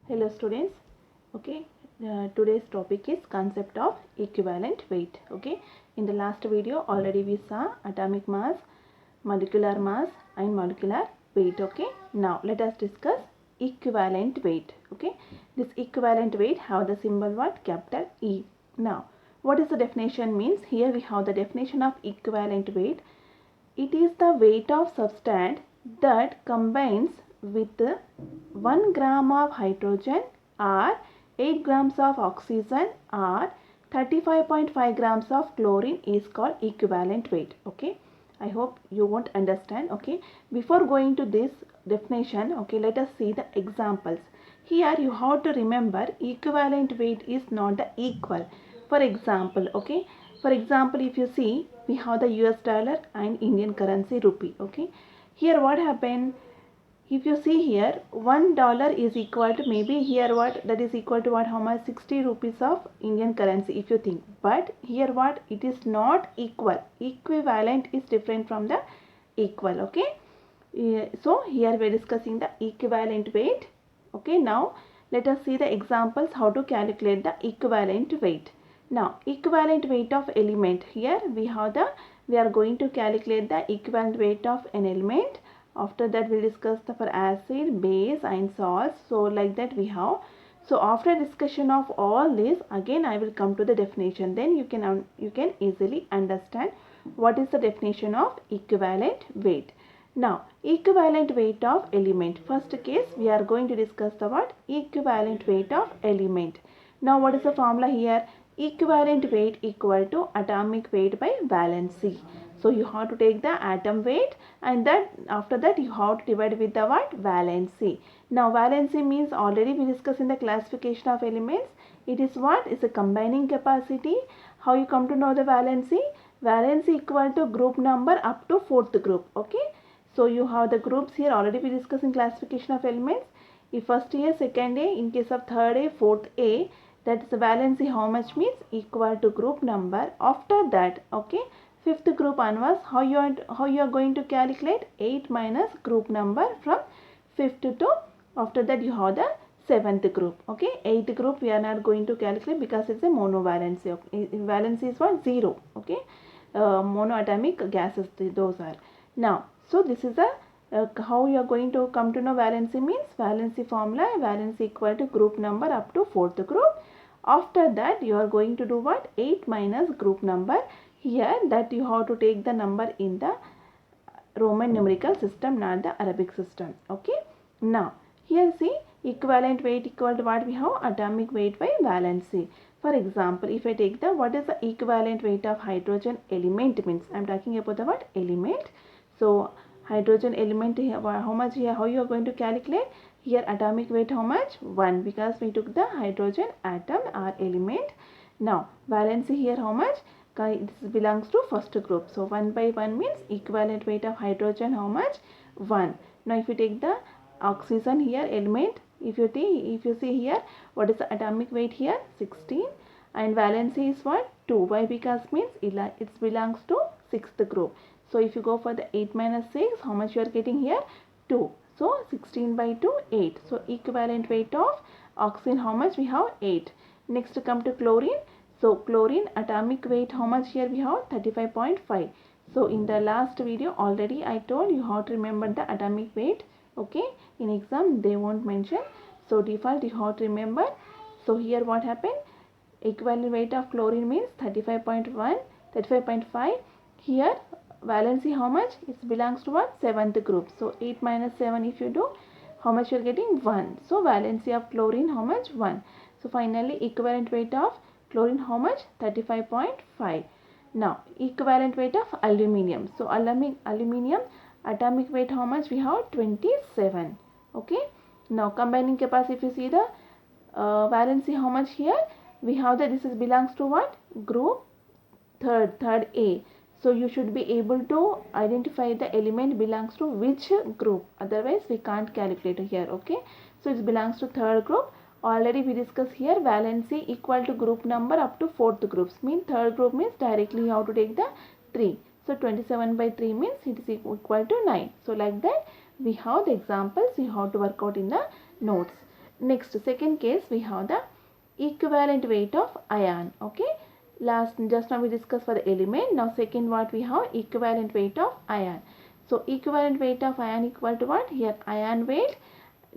Hello students. Okay, today's topic is concept of equivalent weight. Okay, in the last video already we saw atomic mass, molecular mass and molecular weight. Okay, now let us discuss equivalent weight. Okay, this equivalent weight have the symbol what? Capital E. Now what is the definition means? Here we have the definition of equivalent weight. It is the weight of substance that combines with 1 gram of hydrogen or 8 grams of oxygen or 35.5 grams of chlorine is called equivalent weight. Okay, I hope you won't understand. Okay, before going to this definition, okay, let us see the examples. Here you have to remember equivalent weight is not the equal. For example, okay, for example, if you see, we have the US dollar and Indian currency rupee. Okay, here what happened? If you see here, $1 is equal to, maybe here what, that is equal to what, how much? 60 rupees of Indian currency, if you think. But here what, it is not equal. Equivalent is different from the equal. Okay, so here we are discussing the equivalent weight. Okay, now let us see the examples how to calculate the equivalent weight. Now equivalent weight of element. Here we are going to calculate the equivalent weight of an element. After that we'll discuss the for acid, base and salts. So like that we have. So after discussion of all this, again I will come to the definition. Then you can easily understand what is the definition of equivalent weight. Now equivalent weight of element. First case we are going to discuss the what? Equivalent weight of element. Now what is the formula here? Equivalent weight equal to atomic weight by valency. So you have to take the atom weight and that after that you have to divide with the what? Valency. Now valency means already we discussed in the classification of elements. It is what? Is a combining capacity. How you come to know the valency? Valency equal to group number up to fourth group. Okay. So you have the groups here already we discussed in classification of elements. If first A, second A, in case of third A, fourth A, that is the valency how much means equal to group number. After that, okay, fifth group onwards, how you are going to calculate 8 minus group number from fifth to, after that you have the seventh group. Okay, eighth group we are not going to calculate because it's a monovalency. Okay. Valency is what? 0. Okay, monoatomic gases those are. Now so this is how you are going to come to know valency means. Valency formula, valency equal to group number up to fourth group. After that you are going to do what? 8 minus group number. Here that you have to take the number in the Roman numerical system, not the Arabic system. Okay. Now here see equivalent weight equal to what we have? Atomic weight by valency. For example, if I take the what is the equivalent weight of hydrogen element means, I am talking about the what? Element. So hydrogen element here, how much here, how you are going to calculate? Here atomic weight how much? 1, because we took the hydrogen atom or element. Now valency here how much? This belongs to first group. So 1 by 1 means equivalent weight of hydrogen how much? 1. Now if you take the oxygen here element, if you see here, what is the atomic weight here? 16 and valency is what? 2. Why? Because means it belongs to sixth group. So if you go for the 8 minus 6, how much you are getting here? 2. So 16 by 2, 8. So equivalent weight of oxygen how much? We have 8. Next come to chlorine. So chlorine atomic weight how much here we have? 35.5. So in the last video already I told you how to remember the atomic weight. Okay, in exam they won't mention. So default you have to remember. So here what happened? Equivalent weight of chlorine means 35.1, 35.5. Here valency how much? It belongs to what? Seventh group. So 8 minus 7 if you do, how much you are getting? 1. So valency of chlorine how much? 1. So finally equivalent weight of chlorine how much? 35.5. Now equivalent weight of aluminium. So aluminium atomic weight how much? We have 27. Okay. Now combining capacity, if you see the valency how much here? We have that this is belongs to what? Group third A. So you should be able to identify the element belongs to which group. Otherwise we can't calculate here. Okay. So it belongs to third group. Already we discussed here valency equal to group number up to fourth groups. Mean third group means directly you have to take the 3. So 27 by 3 means it is equal to 9. So like that we have the examples you have to work out in the notes. Next, second case, we have the equivalent weight of ion. Okay, just now we discussed for the element. Now second, what we have, equivalent weight of ion. So equivalent weight of ion equal to what? Here ion weight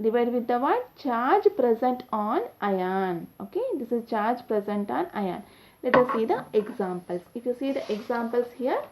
divided with the what? Charge present on ion. Okay, this is charge present on ion. Let us see the examples. If you see the examples here,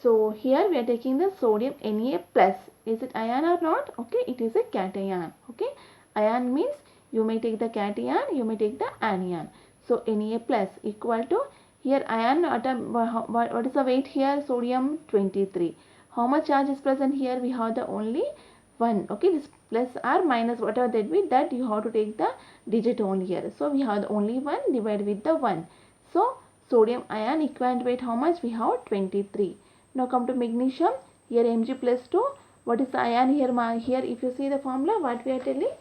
so here we are taking the sodium Na plus. Is it ion or not? Okay, it is a cation. Okay, ion means you may take the cation, you may take the anion. So Na plus equal to, here ion atom, what is the weight here? Sodium 23. How much charge is present here? We have the only 1. Okay, this plus or minus whatever that be, that you have to take the digit only here. So we have the only 1 divided with the 1. So sodium ion equivalent weight how much? We have 23. Now come to magnesium. Here Mg plus 2. What is the ion here? Here if you see the formula, what we are telling,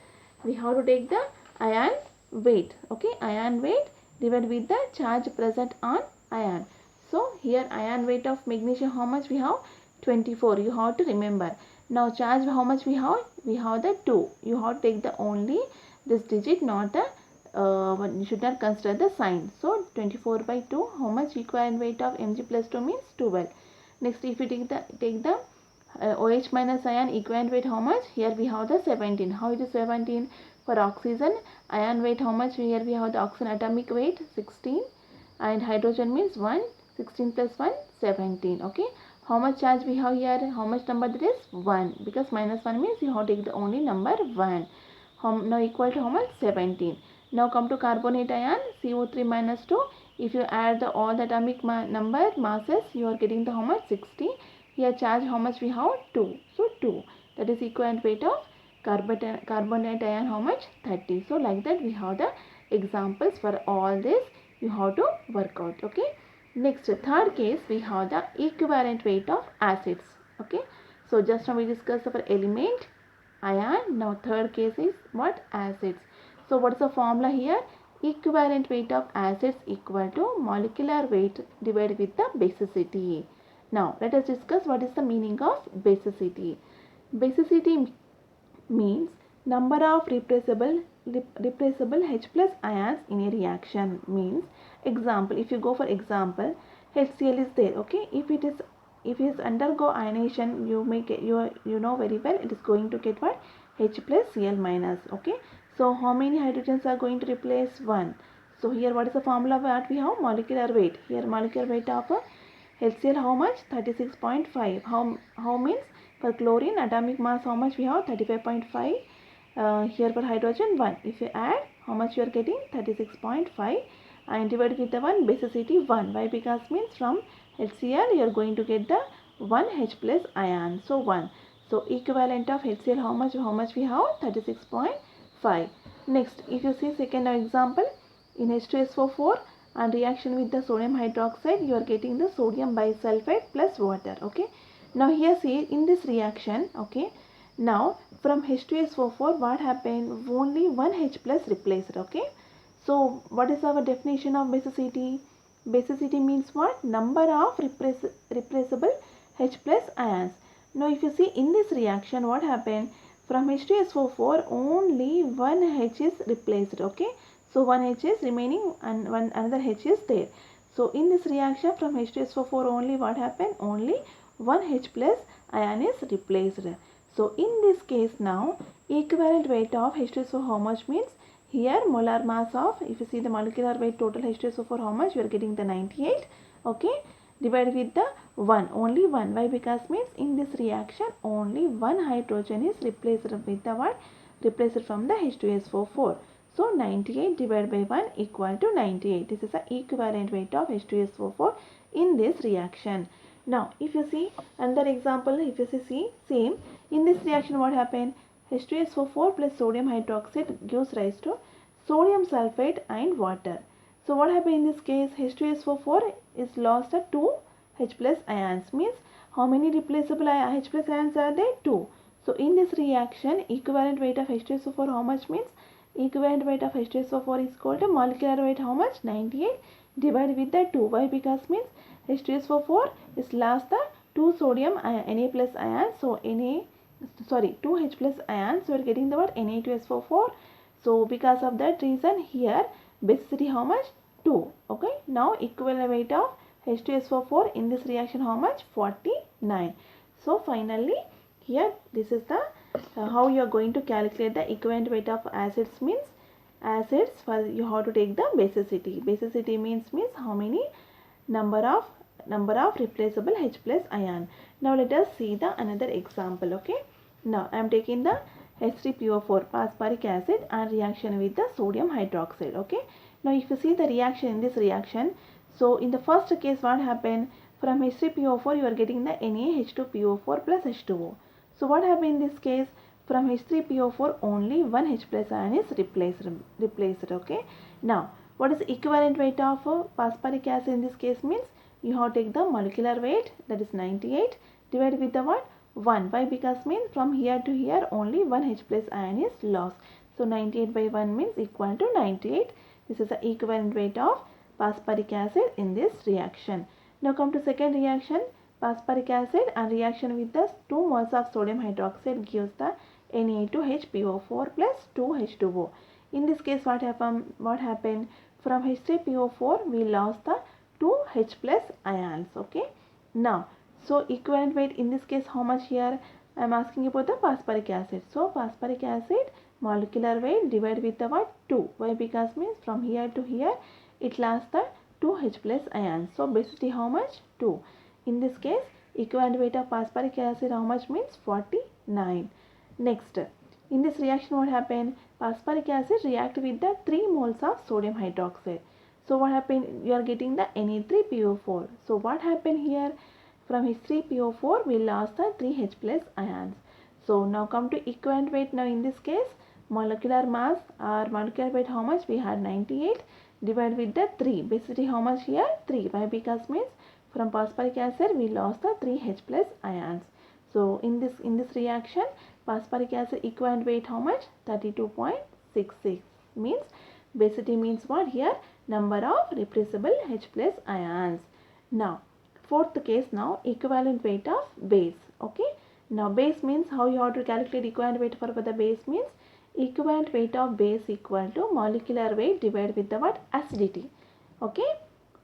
we have to take the ion weight. Okay, ion weight divided with the charge present on ion. So here ion weight of magnesium how much we have? 24. You have to remember. Now charge how much we have? We have the 2. You have to take the only this digit, not the you should not consider the sign. So 24 by 2, how much equivalent weight of Mg plus 2 means 12. Next, if you take the OH minus ion equivalent weight how much? Here we have the 17. How it is 17? For oxygen ion weight how much? Here we have the oxygen atomic weight 16, and hydrogen means 1. 16 plus 1, 17. Okay. How much charge we have here? How much number that is? 1. Because minus 1 means you have to take the only number 1. Now equal to how much? 17. Now come to carbonate ion, CO3 minus 2. If you add all the atomic number masses, you are getting the how much? 60. Here charge how much we have? 2. So 2. That is equivalent weight of carbonate ion how much? 30. So like that we have the examples for all this. You have to work out. Okay. Next, third case, we have the equivalent weight of acids. Okay. So just now we discussed for element, ion. Now third case is what? Acids. So what is the formula here? Equivalent weight of acids equal to molecular weight divided with the basicity. Now let us discuss what is the meaning of basicity. Basicity means number of replaceable H plus ions in a reaction. Means, example, if you go for example, HCl is there. Okay, if it is undergo ionization, you make it, you know very well, it is going to get what? H plus Cl minus. Okay, so how many hydrogens are going to replace? 1. So here what is the formula what we have? Molecular weight. Here molecular weight of HCl how much? 36.5. How means for chlorine atomic mass how much we have? 35.5. Here for hydrogen 1. If you add, how much you are getting? 36.5, and divided with the 1, basicity 1. Why? Because means from HCl you are going to get the 1 H plus ion. So 1. So equivalent of HCl how much we have? 36.5. Next, if you see second example, in H2SO4 and reaction with the sodium hydroxide, you are getting the sodium bisulfite plus water. Okay. Now here see in this reaction. Okay. Now from H2SO4 what happened? Only 1 H plus replaced. Okay. So what is our definition of basicity? Basicity means what? Number of replaceable H plus ions. Now if you see in this reaction what happened? From H2SO4 only 1 H is replaced. Okay. So 1 H is remaining and another H is there. So in this reaction from H2SO4 only what happened? Only 1 H plus ion is replaced. So in this case now equivalent weight of H2SO how much means? Here molar mass of, if you see the molecular weight total H2SO4 how much? You are getting the 98. Okay. Divided with the 1. Only 1. Why? Because means in this reaction only 1 hydrogen is replaced with the what? Replaced from the H2SO4. So 98 divided by 1 equal to 98. This is the equivalent weight of H2SO4 in this reaction. Now if you see another example, if you see same, in this reaction what happened? H2SO4 plus sodium hydroxide gives rise to sodium sulfate and water. So what happened in this case? H2SO4 is lost at 2 H plus ions. Means how many replaceable H plus ions are there? 2. So in this reaction equivalent weight of H2SO4 how much means? Equivalent weight of H2SO4 is equal to molecular weight how much? 98 divided with the 2. Why? Because means H2SO4 is lost the 2 sodium Na plus ions. So 2 H plus ions. So we are getting the what? Na2SO4. So because of that reason here basicity how much? 2. Okay. Now equivalent weight of H2SO4 in this reaction how much? 49. So finally here this is the how you are going to calculate the equivalent weight of acids means acids for you have to take the basicity. Basicity means how many number of replaceable H plus ion. Now let us see the another example. Okay. Now I am taking the H3PO4 phosphoric acid and reaction with the sodium hydroxide. Okay. Now if you see the reaction in this reaction, so in the first case what happened, from H3PO4 you are getting the NaH2PO4 plus H2O. So what happened in this case, from H3PO4 only one H plus ion is replaced. Okay. Now what is the equivalent weight of phosphoric acid in this case means you have to take the molecular weight, that is 98, divided with the what? 1. Why? Because means from here to here only one H plus ion is lost. So 98 by 1 means equal to 98. This is the equivalent weight of phosphoric acid in this reaction. Now come to second reaction. Phosphoric acid and reaction with the 2 moles of sodium hydroxide gives the Na2HPO4 plus 2H2O. In this case what happened? From H3PO4 we lost the 2H plus ions. Okay. Now so equivalent weight in this case how much here? I am asking about the phosphoric acid. So phosphoric acid molecular weight divided with the what? 2. Why? Because means from here to here it lost the 2H plus ions. So basically how much? 2. In this case equivalent weight of phosphoric acid how much means 49. Next, in this reaction what happened? Phosphoric acid react with the 3 moles of sodium hydroxide. So what happened? You are getting the Na3PO4. So what happened here? From H3PO4 we lost the 3H plus ions. So now come to equivalent weight. Now in this case molecular mass or molecular weight how much? We had 98 divided with the 3. Basically how much here? 3. Why? Because means from phosphoric acid we lost the 3H plus ions. So in this reaction phosphoric acid equivalent weight how much? 32.66. Means basicity means what here? Number of replaceable H plus ions. Now fourth case, now equivalent weight of base. Okay. Now base means how you have to calculate equivalent weight for the base means equivalent weight of base equal to molecular weight divided with the what? Acidity. Okay.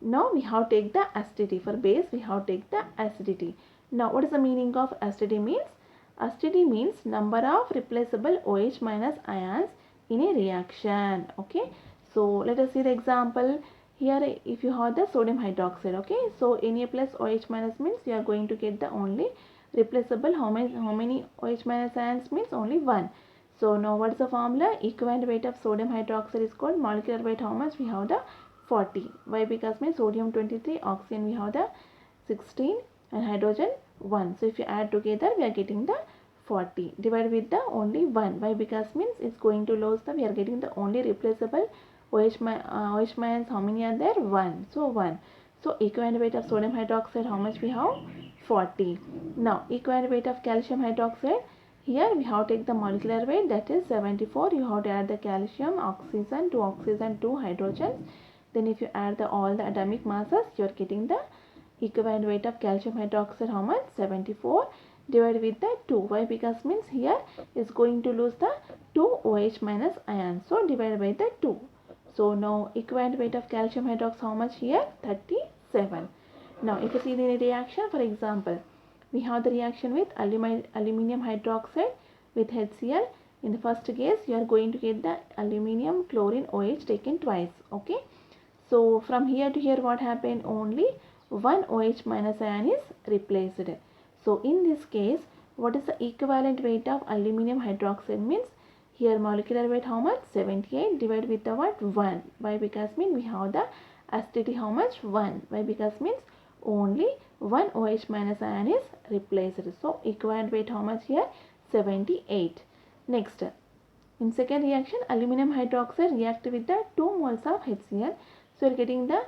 Now we have to take the acidity. For base we have to take the acidity. Now what is the meaning of acidity means? Acidity means number of replaceable OH minus ions in a reaction. Okay. So let us see the example. Here if you have the sodium hydroxide. Okay. So Na plus OH minus means you are going to get the only replaceable how many OH minus ions means only 1. So now what is the formula? Equivalent weight of sodium hydroxide is called molecular weight how much? We have the 40. Why? Because means sodium 23, oxygen we have the 16 and hydrogen 1. So if you add together we are getting the 40 divided with the only 1. Why? Because means it's going to lose the we are getting the only replaceable OH minus how many are there? 1. So 1. So equivalent weight of sodium hydroxide how much we have? 40. Now equivalent weight of calcium hydroxide, here we have to take the molecular weight, that is 74. You have to add the calcium, oxygen, 2 oxygen, 2 hydrogens. Then if you add all the atomic masses you are getting the equivalent weight of calcium hydroxide how much? 74 divided with the 2. Why? Because means here is going to lose the 2 OH minus ions. So divided by the 2. So now equivalent weight of calcium hydroxide how much here? 37. Now if you see the reaction, for example we have the reaction with aluminium hydroxide with HCl. In the first case you are going to get the aluminium chlorine OH taken twice. Okay. So from here to here what happened? Only one OH minus ion is replaced. So in this case what is the equivalent weight of aluminium hydroxide means here molecular weight how much? 78 divided with the what? 1. Why? Because means we have the acidity how much? 1. Why? Because means only one OH minus ion is replaced. So equivalent weight how much here? 78. Next, in second reaction aluminium hydroxide react with the 2 moles of HCl. So you are getting the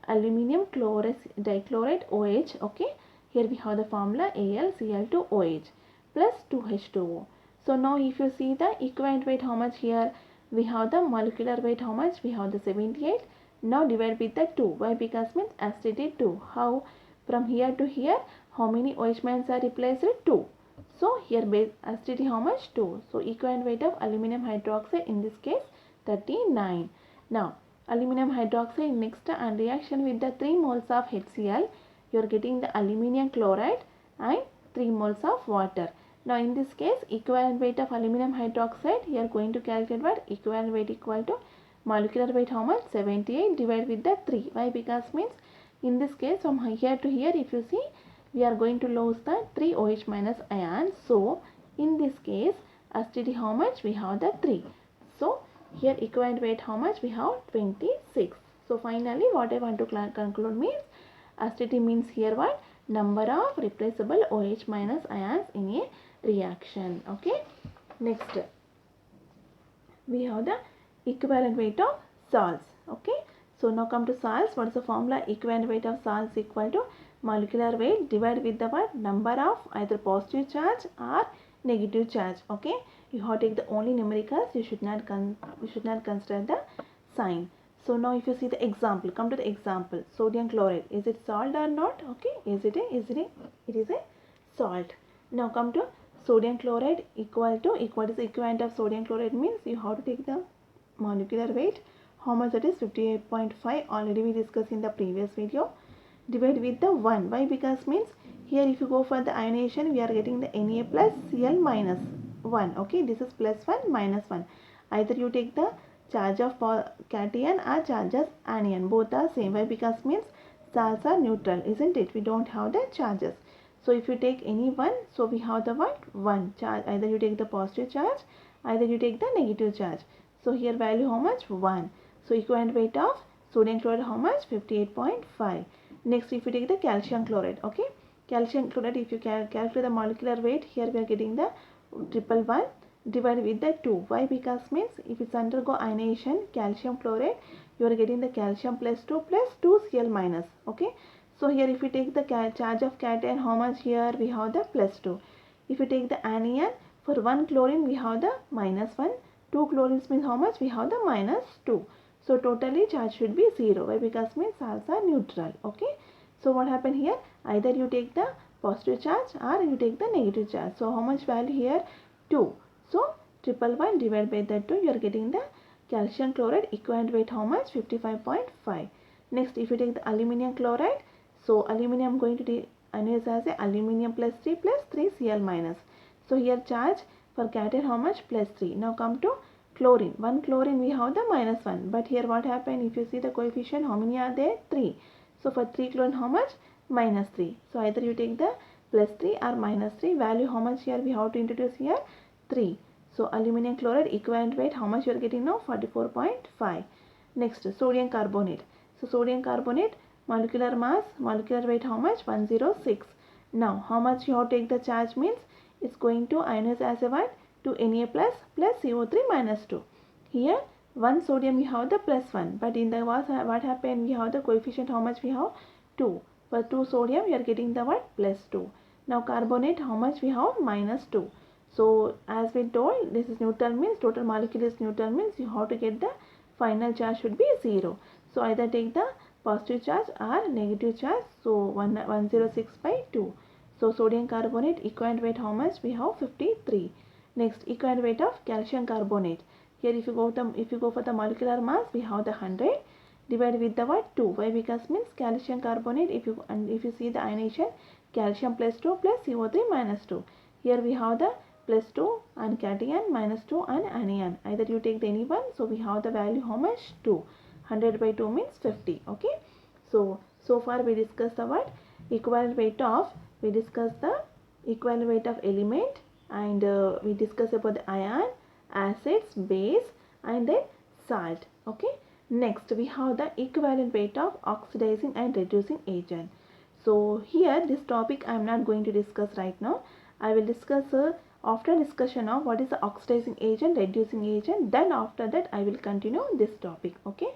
aluminium dichloride OH. Okay. Here we have the formula AlCl2OH plus 2H2O. So now if you see the equivalent weight how much here? We have the molecular weight how much? We have the 78. Now divide with the 2. Why? Because means acidity 2. How? From here to here how many OH minus are replaced? 2. So here base acidity how much? 2. So equivalent weight of aluminium hydroxide in this case 39. Now aluminum hydroxide mixed and reaction with the 3 moles of HCl, you are getting the aluminium chloride and 3 moles of water. Now in this case, equivalent weight of aluminum hydroxide, you are going to calculate what? Equivalent weight equal to molecular weight how much? 78 divided with the 3. Why? Because means in this case from here to here, if you see, we are going to lose the 3 OH minus ions. So in this case, acidity how much? We have the 3. So here equivalent weight how much? We have 26. So finally what I want to conclude means acidity means here what? Number of replaceable OH minus ions in a reaction. Okay. Next we have the equivalent weight of salts. Okay. So now come to salts. What is the formula? Equivalent weight of salts equal to molecular weight divided with the what? Number of either positive charge or negative charge. Okay. You have to take the only numericals. You should not consider the sign. So now if you see the example, come to the example. Sodium chloride. Is it salt or not? Okay. It is a salt. Now come to sodium chloride equal to what is the equivalent of sodium chloride means you have to take the molecular weight. How much that is? 58.5. Already we discussed in the previous video. Divide with the 1. Why? Because means here if you go for the ionization, we are getting the Na plus Cl minus 1. Okay. This is plus 1 minus 1. Either you take the charge of cation or charge as anion. Both are same. Why? Because means salts are neutral, isn't it? We don't have the charges. So if you take any one, so we have the what? 1 charge. Either you take the positive charge, either you take the negative charge. So here value how much? 1. So equivalent weight of sodium chloride how much? 58.5. Next if you take the calcium chloride. Okay. Calcium chloride, if you calculate the molecular weight, here we are getting the 111 divided with the 2. Why? Because means if it's undergo ionization, calcium chloride, you are getting the calcium plus 2 Cl minus. Okay. So here if you take the charge of cation, how much? Here we have the plus 2. If you take the anion, for 1 chlorine we have the minus 1. 2 chlorines means how much? We have the minus 2. So totally charge should be 0. Why? Because means salts are neutral. Okay. So what happened here? Either you take the positive charge or you take the negative charge. So how much value here? 2. So 111 divided by that 2, you are getting the calcium chloride equivalent weight how much? 55.5. Next if you take the aluminium chloride, so aluminium going to anionize as a aluminium plus 3 Cl minus. So here charge for cation how much? Plus 3. Now come to chlorine. 1 chlorine we have the minus 1. But here what happened? If you see the coefficient, how many are there? 3. So for 3 chlorine how much? Minus 3. So either you take the plus 3 or minus 3. Value how much here we have to introduce here? 3. So aluminium chloride equivalent weight how much you are getting now? 44.5. Next sodium carbonate. So sodium carbonate molecular mass, molecular weight how much? 106. Now how much you have to take the charge means it's going to ionize as a what? To Na plus CO3 minus 2. Here 1 sodium we have the plus 1, but in the what happened? We have the coefficient how much we have? 2. For 2 sodium we are getting the what? Plus 2. Now carbonate how much we have? Minus 2. So as we told, this is neutral means total molecule is neutral means you have to get the final charge should be 0. So either take the positive charge or negative charge. So 106 by 2. So sodium carbonate equivalent weight how much? We have 53. Next equivalent weight of calcium carbonate. Here if you go for the molecular mass, we have the 100 divided with the what? 2. Why? Because means calcium carbonate, if you see the ionization, calcium plus 2 plus CO3 minus 2. Here we have the plus 2 and cation, minus 2 and anion. Either you take the any one. So we have the value how much? 2. 100 by 2 means 50. Okay. So far we discussed the what? Equivalent weight of, we discussed the equivalent weight of element, and we discussed about the ion, acids, base and then salt. Okay. Next we have the equivalent weight of oxidizing and reducing agent. So here this topic I am not going to discuss right now. I will discuss after discussion of what is the oxidizing agent, reducing agent, then after that I will continue this topic. Okay.